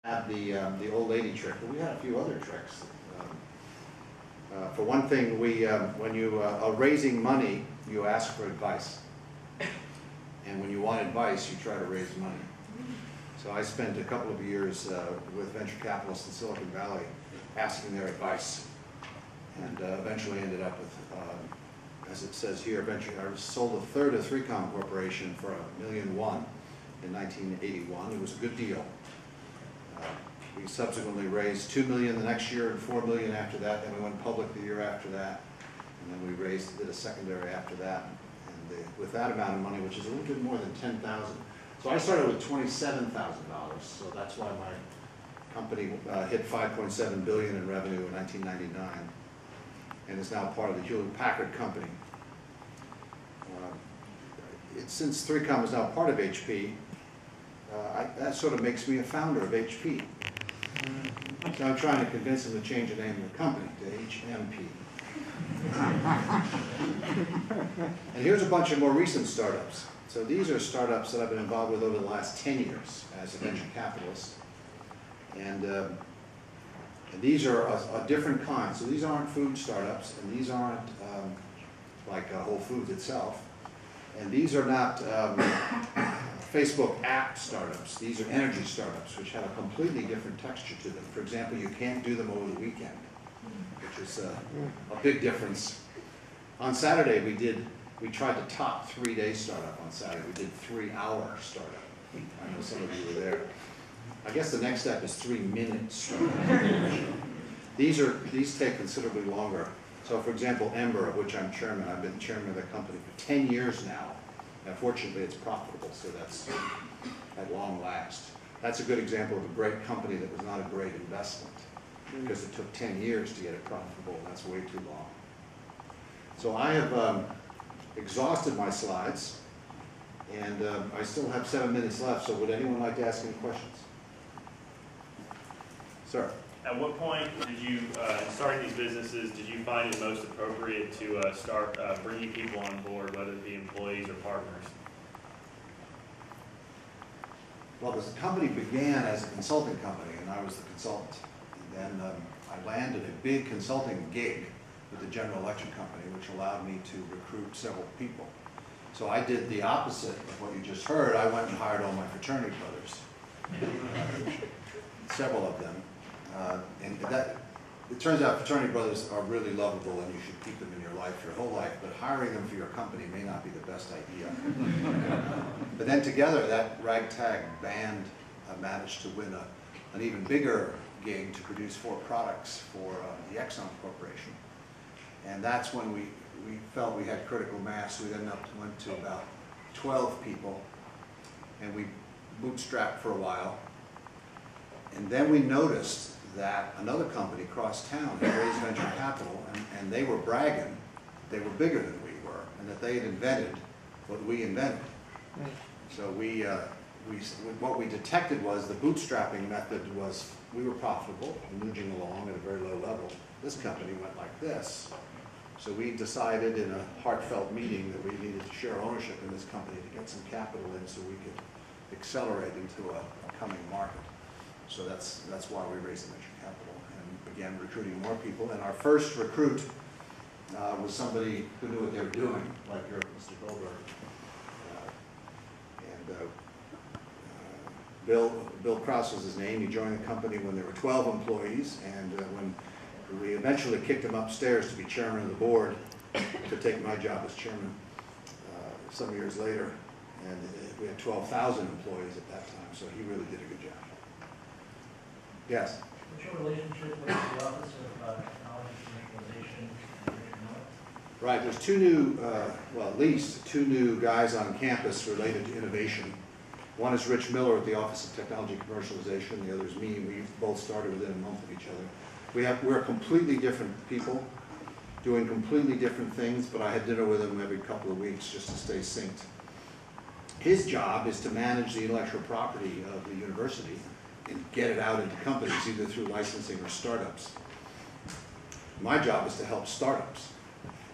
Had the old lady trick, but we had a few other tricks. For one thing, when you are raising money, you ask for advice. And when you want advice, you try to raise money. So I spent a couple of years with venture capitalists in Silicon Valley asking their advice. And eventually ended up with, as it says here, I sold a third of 3Com Corporation for $1.1 million in 1981. It was a good deal. We subsequently raised $2 million the next year and $4 million after that. Then we went public the year after that, and then we did a secondary after that. And with that amount of money, which is a little bit more than $10,000. So I started with $27,000. So that's why my company hit $5.7 billion in revenue in 1999, and is now part of the Hewlett-Packard company. Since 3Com is now part of HP, that sort of makes me a founder of HP. So I'm trying to convince them to change the name of the company to HMP. And here's a bunch of more recent startups. So these are startups that I've been involved with over the last 10 years as a venture capitalist. And these are a different kind. So these aren't food startups, and these aren't like Whole Foods itself. And these are not Facebook app startups. These are energy startups, which have a completely different texture to them. For example, you can't do them over the weekend, which is a big difference. On Saturday, we tried to top 3-day startup on Saturday. We did 3-hour startup. I know some of you were there. I guess the next step is 3-minute startup. These take considerably longer. So for example, Ember, of which I'm chairman, I've been chairman of the company for 10 years now. And fortunately, it's profitable, so that's at long last. That's a good example of a great company that was not a great investment, because it took 10 years to get it profitable, and that's way too long. So I have exhausted my slides, and I still have 7 minutes left, so would anyone like to ask any questions? Sir? At what point did you, in starting these businesses, did you find it most appropriate to start bringing people on board, whether it be employees or partners? Well, this company began as a consulting company, and I was the consultant. And then I landed a big consulting gig with the General Electric Company, which allowed me to recruit several people. So I did the opposite of what you just heard. I went and hired all my fraternity brothers, several of them. And it turns out fraternity brothers are really lovable, and you should keep them in your life your whole life, but hiring them for your company may not be the best idea. But then together, that ragtag band managed to win an even bigger gig to produce 4 products for the Exxon Corporation. And that's when we felt we had critical mass. We then went to about 12 people, and we bootstrapped for a while. And then we noticed that another company across town had raised venture capital, and they were bragging they were bigger than we were, and that they had invented what we invented. Right. So what we detected was the bootstrapping method was, we were profitable, nudging along at a very low level. This company went like this. So we decided in a heartfelt meeting that we needed to share ownership in this company to get some capital in so we could accelerate into a coming market. So that's why we raised the venture capital and began recruiting more people. And our first recruit was somebody who knew what they were doing, like your Mr. Goldberg. Bill Krause was his name. He joined the company when there were 12 employees, and when we eventually kicked him upstairs to be chairman of the board, to take my job as chairman some years later, and we had 12,000 employees at that time, so he really did a good job. Yes? What's your relationship with the Office of Technology Commercialization and Innovation? Right, there's 2 new, well, at least 2 new guys on campus related to innovation. One is Rich Miller at the Office of Technology Commercialization, the other is me. We both started within a month of each other. We're completely different people, doing completely different things, but I had dinner with him every couple of weeks just to stay synced. His job is to manage the intellectual property of the university and get it out into companies, either through licensing or startups. My job is to help startups.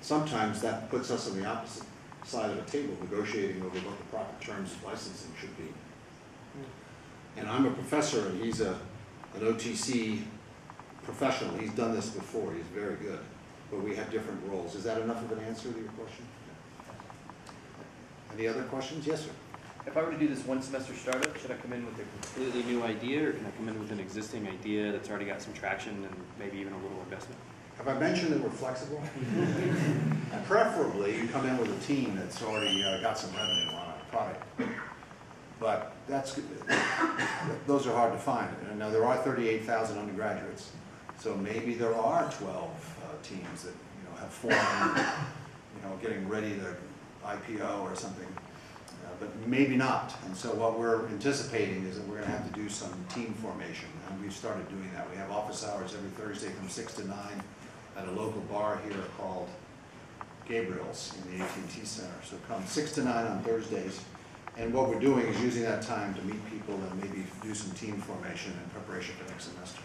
Sometimes that puts us on the opposite side of the table, negotiating over what the proper terms of licensing should be. And I'm a professor, and he's a an OTC professional. He's done this before. He's very good. But we have different roles. Is that enough of an answer to your question? Any other questions? Yes, sir. If I were to do this one semester startup, should I come in with a completely new idea, or can I come in with an existing idea that's already got some traction and maybe even a little investment? Have I mentioned that we're flexible? Preferably, you come in with a team that's already got some revenue on a product. But those are hard to find. And now there are 38,000 undergraduates, so maybe there are 12 teams that have formed, getting ready to IPO or something. But maybe not. And so what we're anticipating is that we're going to have to do some team formation, and we've started doing that. We have office hours every Thursday from 6 to 9 at a local bar here called Gabriel's in the AT&T Center. So come 6 to 9 on Thursdays, and what we're doing is using that time to meet people and maybe do some team formation in preparation for next semester.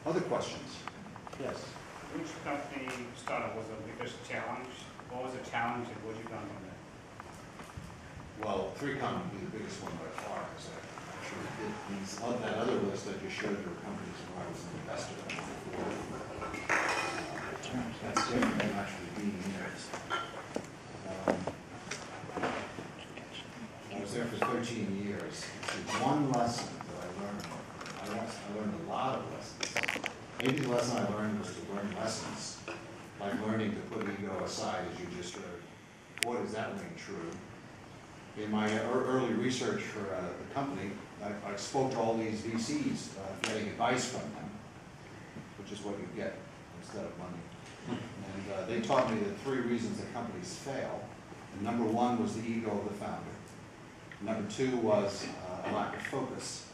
Other questions? Yes. Which company startup was the biggest challenge? What was the challenge and what you done from there? Well, 3Com would be the biggest one by far, because I actually did these, on that other list I just showed, there were companies where I was an investor in before. That's different than actually being there. I was there for 13 years. See, one lesson that I learned a lot of lessons. Maybe the lesson I learned was to learn lessons, like learning to put ego aside, as you just heard. Boy, does that ring true. In my early research for the company, I spoke to all these VCs, getting advice from them, which is what you get instead of money. And they taught me the 3 reasons that companies fail. And number 1 was the ego of the founder. Number 2 was a lack of focus.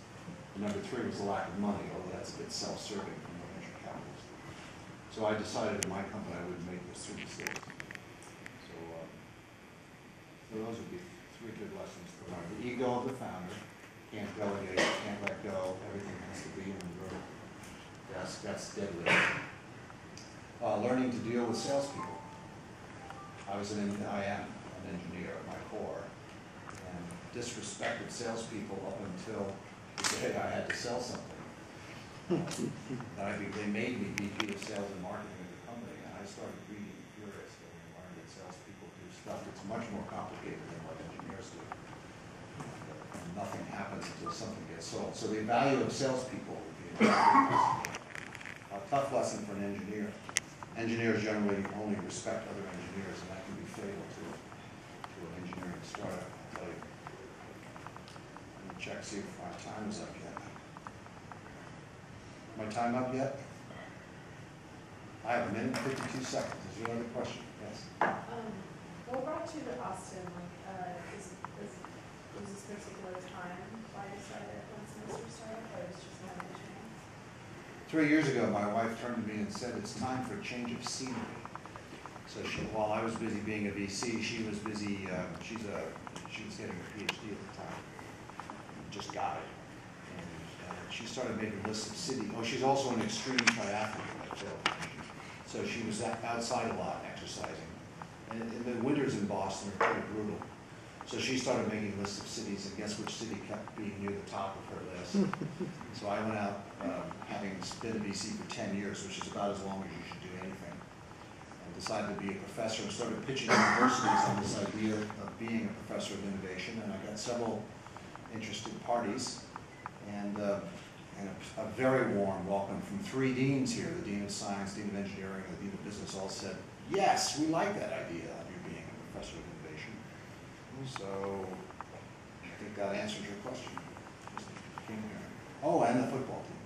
And number 3 was a lack of money, although that's a bit self-serving from the venture capitalist. So I decided in my company I would make those 3 mistakes. So those would be 3 good lessons to learn. The ego of the founder, can't delegate, can't let go, everything has to be in the room. That's deadly. Learning to deal with salespeople. I am an engineer at my core, and disrespected salespeople up until the day I had to sell something. They made me VP of sales and marketing of the company, and I started reading furiously and learned that salespeople do stuff that's much more complicated than what engineers do. And nothing happens until something gets sold. So the value of salespeople would be a tough lesson for an engineer. Engineers generally only respect other engineers, and that can be fatal to an engineering startup, I'll tell you. Let me check, see if my time is up yet. My time up yet? I have 1 minute and 52 seconds. Is there another question? Yes. What brought you to Austin? Was this particular time why you started one semester startup, or was it just not mentioning? 3 years ago, my wife turned to me and said, "It's time for a change of scenery." So while I was busy being a VC, she was busy. She was getting a PhD at the time. Just got it. She started making lists of cities. Oh, she's also an extreme triathlete. So she was outside a lot, exercising. And the winters in Boston are pretty brutal. So she started making lists of cities, and guess which city kept being near the top of her list? So I went out, having been a VC for 10 years, which is about as long as you should do anything, and decided to be a professor and started pitching universities on this idea of being a professor of innovation. And I got several interested parties, and a very warm welcome from 3 deans here, the Dean of Science, Dean of Engineering, and the Dean of Business, all said, "Yes, we like that idea of you being a professor of innovation." So I think that answers your question. Oh, and the football team.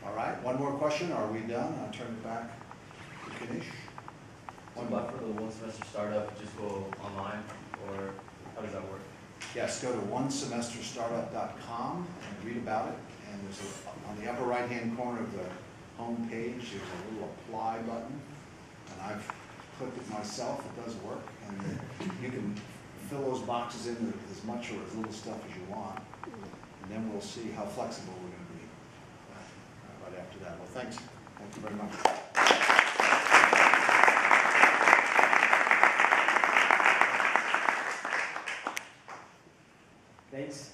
All right, one more question. Are we done? I'll turn it back to Kanish. For the one semester startup, just go online, or how does that work? Yes, go to onesemesterstartup.com and read about it. And there's on the upper right-hand corner of the home page, there's a little apply button. And I've clicked it myself. It does work. And you can fill those boxes in with as much or as little stuff as you want. And then we'll see how flexible we're going to be right after that. Well, thanks. Thank you very much. Thanks.